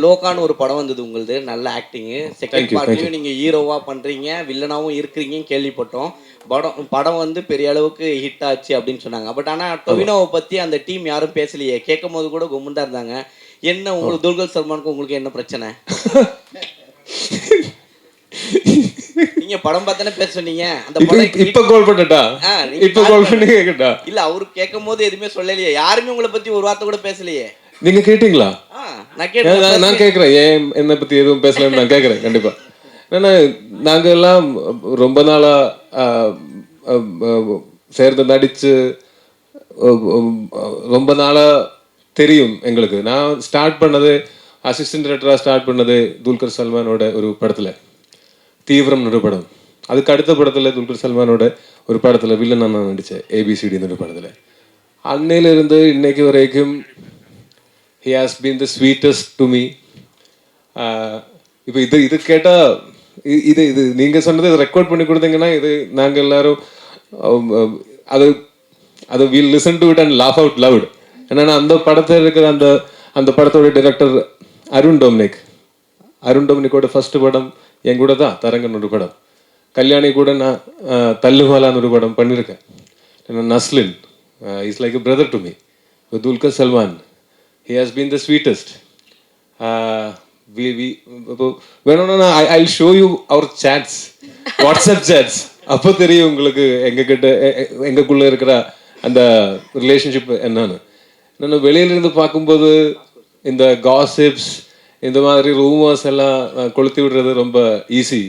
லோகான்னு ஒரு படம் வந்தது உங்களுது, நல்ல ஆக்டிங்கு. செகண்ட் பார்ட்லயும் நீங்க ஹீரோவா பண்றீங்க, வில்லனாவும் இருக்கிறீங்கன்னு கேள்விப்பட்டோம். படம் வந்து பெரிய அளவுக்கு ஹிட் ஆச்சு அப்படின்னு சொன்னாங்க. பட் ஆனா டொவினோவை பத்தி அந்த டீம் யாரும் பேசலையே. கேட்கும் போது கூட கும்முண்டா இருந்தாங்க. என்ன உங்களுக்கு துல்கர் சல்மானுக்கு உங்களுக்கு என்ன பிரச்சனை? நீங்க படம் பார்த்தானே பேச சொன்னீங்க. அந்த படம் இப்ப கால் பண்ணட்டா? இப்ப கால் பண்ணி கேக்கட்டா? இல்ல அவரு கேட்கும் போது எதுவுமே சொல்லலையே. யாருமே உங்களை பத்தி ஒரு வார்த்தை கூட பேசலையே. நீங்க கேட்டீங்களா? நான் கேட்கிறேன். ஏன் என்னை பத்தி எதுவும் பேசலன்னு நான் கேட்கிறேன். கண்டிப்பா. ஏன்னா நாங்க எல்லாம் ரொம்ப நாளா சேர்ந்து நடிச்சு ரொம்ப நாளா தெரியும் எங்களுக்கு. நான் ஸ்டார்ட் பண்ணது அசிஸ்டன்ட் டைரக்டரா ஸ்டார்ட் பண்ணது துல்கர் சல்மானோட ஒரு படத்துல, தீவிரம்னு ஒரு படம். அதுக்கு அடுத்த படத்துல துல்கர் சல்மானோட ஒரு படத்துல வில்லன் நான் நடிச்சேன், ஏபிசிடின்னு ஒரு படத்துல. அன்னையில இருந்து இன்னைக்கு வரைக்கும் he has been the sweetest to me. இப்போ இது கேட்டால் இது நீங்கள் சொன்னதை ரெக்கார்ட் பண்ணி கொடுத்தீங்கன்னா இது நாங்கள் எல்லாரும் அது will listen to it and laugh out loud. என்னன்னா அந்த படத்தில் இருக்கிற அந்த படத்தோட டைரக்டர் அருண் டொமினிக்கோட ஃபர்ஸ்ட் படம் என் கூட தான், தரங்கன் ஒரு படம். கல்யாணி கூட நான் தல்லுமாலான்னு ஒரு படம் பண்ணியிருக்கேன். Naslen is like a brother to me. Dulquer Salmaan, he has been the sweetest. வேணும்னா I'll show you our chats, WhatsApp chats. அப்போ தெரியும் உங்களுக்கு எங்கக்குள்ள இருக்கிற அந்த ரிலேஷன்ஷிப் என்னன்னு. நான் வெளியிலிருந்து பார்க்கும்போது இந்த காசிப்ஸ், இந்த மாதிரி ரூமர்ஸ் எல்லாம் கொளுத்தி விடுறது ரொம்ப ஈஸி.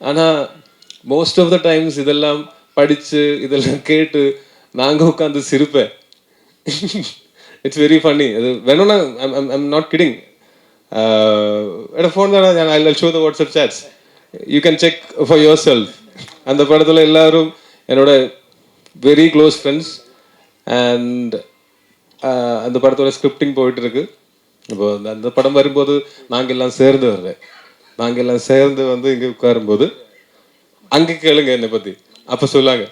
ஆனால் மோஸ்ட் ஆஃப் த டைம்ஸ் இதெல்லாம் படித்து இதெல்லாம் கேட்டு நாங்கள் உட்காந்து சிரிப்பேன். It's very funny. வேணும்னா I'm not kidding. ஃபோன் தானே, I'll show the WhatsApp chats. You can check for yourself. அந்த படத்தில் எல்லாரும் என்னோட வெரி க்ளோஸ் ஃப்ரெண்ட்ஸ். அண்ட் அந்த படத்தோட ஸ்கிரிப்டிங் போயிட்டு இருக்கு. இப்போ அந்த படம் வரும்போது நாங்கள் எல்லாம் சேர்ந்து வர்றேன். நாங்கள் எல்லாம் சேர்ந்து வந்து இங்கே உட்காரும்போது அங்கே கேளுங்க என்னை பற்றி, அப்போ சொல்லாங்க.